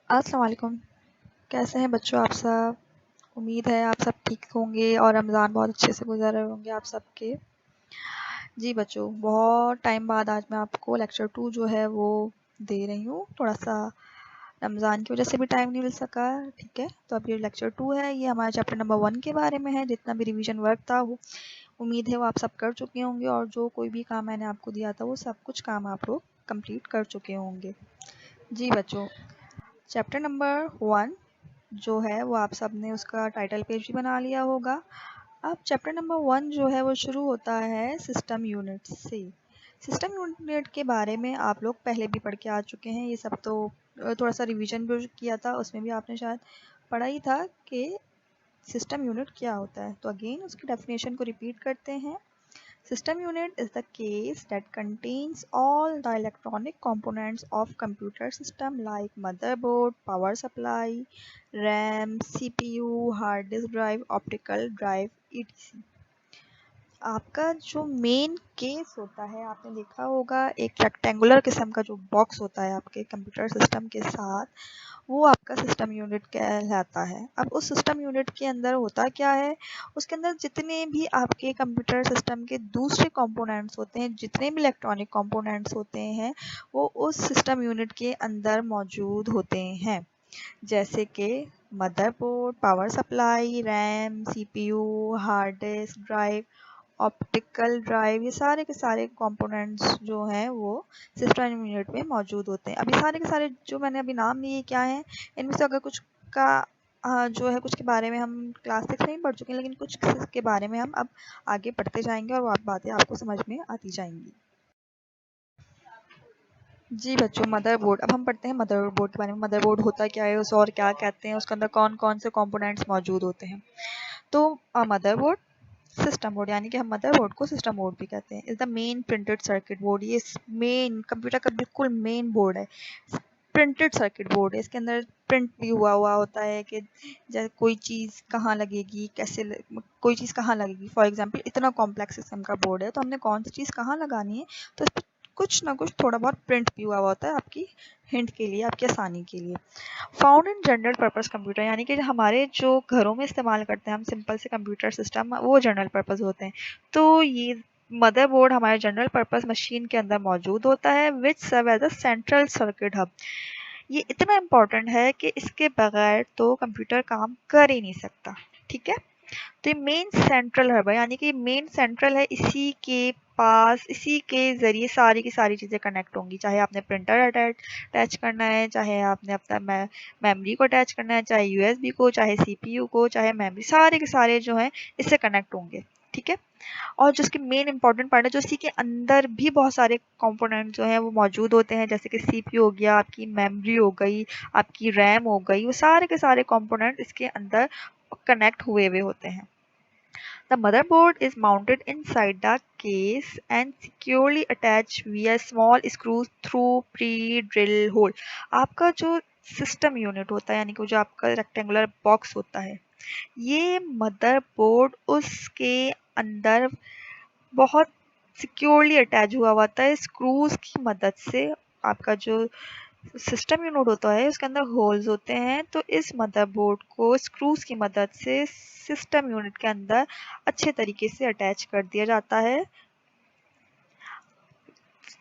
अस्सलाम वालेकुम। कैसे हैं बच्चों आप सब? उम्मीद है आप सब ठीक होंगे और रमज़ान बहुत अच्छे से गुज़र रहे होंगे आप सबके। जी बच्चों, बहुत टाइम बाद आज मैं आपको लेक्चर 2 जो है वो दे रही हूँ। थोड़ा-सा रमज़ान की वजह से भी टाइम नहीं मिल सका, ठीक है? तो अब ये लेक्चर 2 है, ये हमारे चैप्टर नंबर 1 के बारे में है। जितना भी रिवीजन वर्क था वो उम्मीद है वो आप सब कर चुके होंगे और जो कोई भी काम मैंने आपको दिया था वो सब कुछ काम आप लोग कंप्लीट कर चुके होंगे। जी बच्चों, चैप्टर नंबर 1 जो है वो आप सब ने उसका टाइटल पेज भी बना लिया होगा। अब चैप्टर नंबर 1 जो है वो शुरू होता है सिस्टम यूनिट से। सिस्टम यूनिट के बारे में आप लोग पहले भी पढ़ के आ चुके हैं, ये सब तो थोड़ा सा रिवीजन भी किया था, उसमें भी आपने शायद पढ़ा ही था कि सिस्टम यूनिट क्या होता है। तो अगेन उसकी डेफिनेशन को रिपीट करते हैं। System unit is the case that contains all the electronic components of computer system like motherboard, power supply, RAM, CPU, hard disk drive, optical drive, etc. आपका जो मेन केस होता है, आपने देखा होगा एक रेक्टेंगुलर किस्म का जो बॉक्स होता है आपके कंप्यूटर सिस्टम के साथ, वो आपका सिस्टम यूनिट कहलाता है। अब उस सिस्टम यूनिट के अंदर होता क्या है, उसके अंदर जितने भी आपके कंप्यूटर सिस्टम के दूसरे कंपोनेंट्स होते हैं, जितने भी इलेक्ट्रॉनिक कंपोनेंट्स होते हैं, वो उस सिस्टम यूनिट के अंदर मौजूद होते हैं। जैसे कि motherboard, power supply, RAM, CPU, hard disk drive, optical drive, ये सारे के सारे कंपोनेंट्स जो हैं वो सिस्टम यूनिट में मौजूद होते हैं। अभी सारे के सारे जो मैंने अभी नाम लिए क्या हैं, इनमें से अगर कुछ का जो है कुछ के बारे में हम क्लास 6 में ही पढ़ चुके हैं, लेकिन कुछ के बारे में हम अब आगे पढ़ते जाएंगे और वो बातें आपको समझ में आती जाएंगी। जी बच्चों, मदरबोर्ड, अब हम पढ़ते हैं मदरबोर्ड के बारे में। मदरबोर्ड होता क्या है, उसे और क्या कहते हैं, उसके अंदर कौन कौन से कंपोनेंट्स मौजूद होते हैं। तो मदरबोर्ड, सिस्टम बोर्ड, यानी कि हम मदरबोर्ड को सिस्टम बोर्ड भी कहते हैं, is the main printed circuit board. ये मेन कंप्यूटर का बिल्कुल मेन बोर्ड है, प्रिंटेड सर्किट बोर्ड है। इसके अंदर प्रिंट भी हुआ हुआ होता है कि जैसे कोई चीज़ कहाँ लगेगी, कोई चीज़ कहाँ लगेगी। फॉर एग्जांपल इतना कॉम्प्लेक्स किस्म का बोर्ड है तो हमने कौन सी चीज़ कहाँ लगानी है, तो इस पर कुछ ना कुछ थोड़ा बहुत प्रिंट भी हुआ होता है आपकी हिंट के लिए, आपकी आसानी के लिए। Found in general purpose computer, यानी कि हमारे जो घरों में इस्तेमाल करते हैं हम सिंपल से कंप्यूटर सिस्टम, वो जनरल पर्पस होते हैं। तो ये मदरबोर्ड हमारे जनरल पर्पस मशीन के अंदर मौजूद होता है, which serve as a central circuit hub. ये इतना इम्पोर्टेंट है कि इसके बगैर तो कंप्यूटर काम कर ही नहीं सकता, ठीक है। तो ये मेन सेंट्रल हब है, यानी कि मेन सेंट्रल है, इसी के पास, इसी के ज़रिए सारी की सारी चीज़ें कनेक्ट होंगी। चाहे आपने प्रिंटर अटैच करना है, चाहे आपने अपना मेमोरी को अटैच करना है, चाहे यूएसबी को, चाहे सीपीयू को, चाहे मेमोरी, सारे के सारे जो हैं इससे कनेक्ट होंगे, ठीक है। और जो इसकी मेन इंपॉर्टेंट पार्ट है, जो इसी के अंदर भी बहुत सारे कंपोनेंट जो हैं वो मौजूद होते हैं, जैसे कि सीपीयू हो गया, आपकी मेमोरी हो गई, आपकी रैम हो गई, वो सारे के सारे कंपोनेंट इसके अंदर कनेक्ट हुए हुए होते हैं। The motherboard is mounted inside the case and securely attached via small screws through pre-drill hole. आपका जो सिस्टम यूनिट होता है, यानी कि जो आपका रेक्टेंगुलर बॉक्स होता है, ये मदरबोर्ड उसके अंदर बहुत सिक्योरली अटैच हुआ होता है स्क्रूज की मदद से। आपका जो सिस्टम यूनिट होता है उसके अंदर होल्स होते हैं, तो इस मदरबोर्ड को स्क्रूज की मदद से सिस्टम यूनिट के अंदर अच्छे तरीके से अटैच कर दिया जाता है।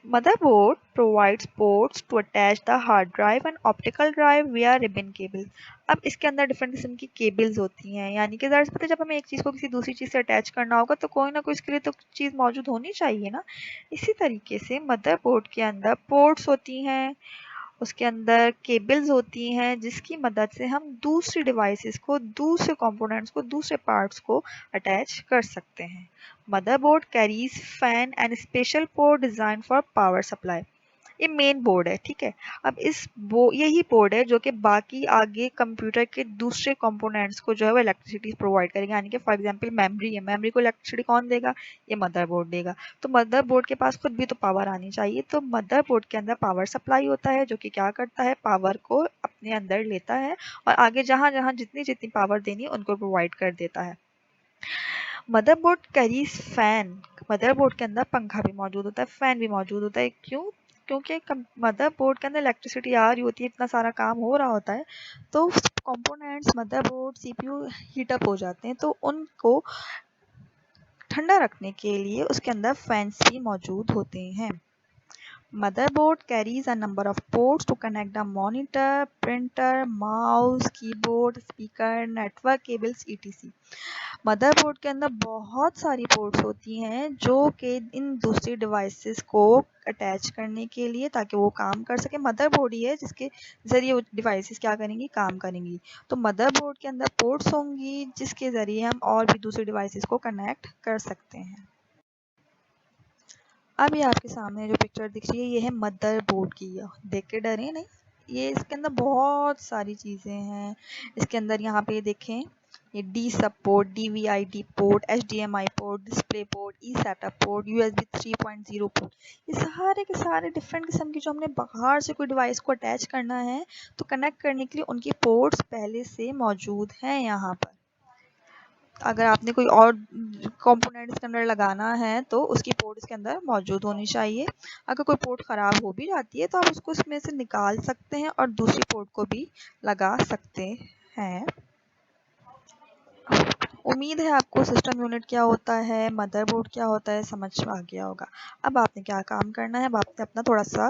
Motherboard provides ports to attach the hard drive and optical drive via ribbon cable. अब इसके अंदर डिफरेंट किस्म की केबल्स होती हैं, यानी कि ज़ाहिर सी बात है जब हमें एक चीज़ को किसी दूसरी चीज़ से अटैच करना होगा तो कोई ना कोई इसके लिए तो चीज़ मौजूद होनी चाहिए ना। इसी तरीके से मदरबोर्ड के अंदर पोर्ट्स होती हैं, उसके अंदर केबल्स होती हैं, जिसकी मदद से हम दूसरी डिवाइसेस को, दूसरे कंपोनेंट्स को, दूसरे पार्ट्स को अटैच कर सकते हैं। Motherboard carries fan and special port design for power supply. ये मेन बोर्ड है, ठीक है। अब यही बोर्ड है जो कि बाकी आगे कंप्यूटर के दूसरे कंपोनेंट्स को जो है वो इलेक्ट्रिसिटी प्रोवाइड करेगा, यानी कि फॉर एग्जांपल मेमोरी है, मेमोरी को इलेक्ट्रिसिटी कौन देगा, ये मदरबोर्ड देगा। तो मदरबोर्ड के पास खुद भी तो पावर आनी चाहिए, तो मदरबोर्ड के अंदर पावर सप्लाई होता है जो कि क्या करता है, पावर को अपने अंदर लेता है और आगे जहाँ जहाँ जितनी जितनी पावर देनी है उनको प्रोवाइड कर देता है। मदरबोर्ड कैरीज फैन, मदरबोर्ड के अंदर पंखा भी मौजूद होता है, फैन भी मौजूद होता है। क्यों? क्योंकि मदरबोर्ड के अंदर इलेक्ट्रिसिटी आ रही होती है, इतना सारा काम हो रहा होता है, तो कंपोनेंट्स मदरबोर्ड सीपीयू हीटअप हो जाते हैं, तो उनको ठंडा रखने के लिए उसके अंदर फैंस भी मौजूद होते हैं। Motherboard carries a number of ports to connect the monitor, printer, mouse, keyboard, speaker, network cables etc. Motherboard के अंदर बहुत सारी पोर्ट्स होती हैं जो कि इन दूसरी डिवाइसेस को अटैच करने के लिए, ताकि वो काम कर सके। मदरबोर्ड ही है जिसके ज़रिए वो डिवाइसेस क्या करेंगी, काम करेंगी। तो मदरबोर्ड के अंदर पोर्ट्स होंगी जिसके ज़रिए हम और भी दूसरी डिवाइसेस को कनेक्ट कर सकते हैं। अब ये आपके सामने जो पिक्चर दिख रही है ये है मदरबोर्ड की। देख के डरे नहीं, ये इसके अंदर बहुत सारी चीज़ें हैं। इसके अंदर यहाँ पे देखें, ये D sub port, DVI-D port, HDMI port, display port, eSATA port, USB 3.0 port, ये सारे के सारे डिफरेंट किस्म की, जो हमने बाहर से कोई डिवाइस को अटैच करना है तो कनेक्ट करने के लिए उनकी पोर्ट्स पहले से मौजूद हैं यहाँ पर। अगर आपने कोई और कंपोनेंट इसके अंदर लगाना है तो उसकी पोर्ट इसके अंदर मौजूद होनी चाहिए। अगर कोई पोर्ट ख़राब हो भी जाती है तो आप उसको इसमें से निकाल सकते हैं और दूसरी पोर्ट को भी लगा सकते हैं। उम्मीद है आपको सिस्टम यूनिट क्या होता है, मदरबोर्ड क्या होता है, समझ आ गया होगा। अब आपने क्या काम करना है, अब आपने अपना थोड़ा सा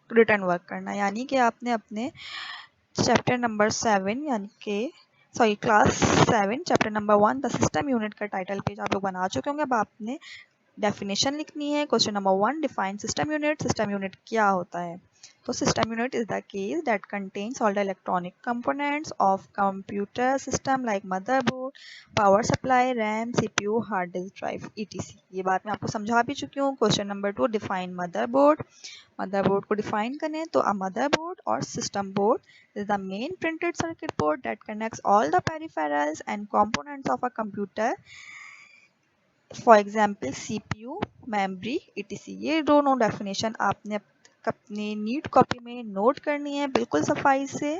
रिटर्न वर्क करना है, यानी कि आपने अपने चैप्टर नंबर 7 यानी कि class 7 chapter number 1 the system unit का टाइटल पेज आप लोग बना चुके होंगे। अब आपने डेफिनेशन लिखनी है। Question number 1, define system unit. System unit क्या होता है? तो system unit is the case that contains all the electronic components of computer system like motherboard, power supply, RAM, CPU, hard disk drive etc. ये बात मैं आपको समझा भी चुकी हूँ। Question number 2, define motherboard. Motherboard को डिफाइन करें तो अ मदरबोर्ड और system board is the main printed circuit board that connects all the peripherals and components of a computer, for example CPU, memory etc. ये दोनों डेफिनेशन आपने अपनी NEET copy में note करनी है बिल्कुल सफाई से।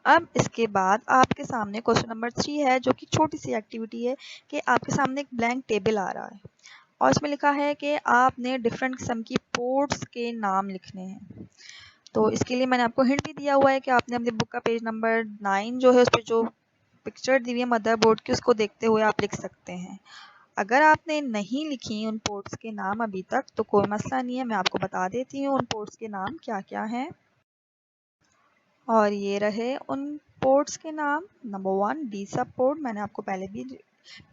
अब इसके बाद आपके सामने क्वेश्चन नंबर 3 है, जो कि छोटी सी एक्टिविटी है कि आपके सामने एक ब्लैंक टेबल आ रहा है और इसमें लिखा है कि आपने डिफरेंट किस्म की पोर्ट्स के नाम लिखने हैं। तो इसके लिए मैंने आपको हिंट भी दिया हुआ है कि आपने अपनी बुक का पेज नंबर 9 जो है उस पर जो पिक्चर दी हुई है मदरबोर्ड की, उसको देखते हुए आप लिख सकते हैं। अगर आपने नहीं लिखी उन पोर्ट्स के नाम अभी तक तो कोई मसला नहीं है, मैं आपको बता देती हूँ उन पोर्ट्स के नाम क्या क्या हैं। और ये रहे उन पोर्ट्स के नाम। नंबर 1 डी सब पोर्ट, मैंने आपको पहले भी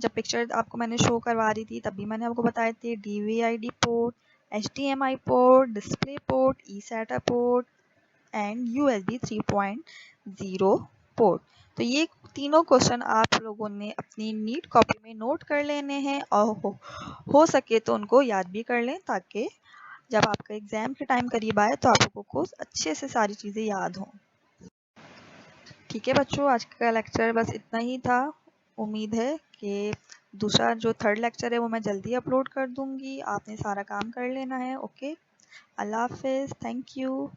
जब पिक्चर आपको मैंने शो करवा रही थी तभी मैंने आपको बताए थे। DVI-D port, HDMI port, display port, eSATA port and USB 3.0 port. तो ये तीनों क्वेश्चन आप लोगों ने अपनी नीट कॉपी में नोट कर लेने हैं और हो सके तो उनको याद भी कर लें, ताकि जब आपका एग्ज़ाम के टाइम करीब आए तो आप लोगों को अच्छे से सारी चीज़ें याद हों। ठीक है बच्चों, आज का लेक्चर बस इतना ही था। उम्मीद है कि दूसरा जो थर्ड लेक्चर है वो मैं जल्दी अपलोड कर दूँगी। आपने सारा काम कर लेना है। ओके, अल्लाह हाफ़िज़, थैंक यू।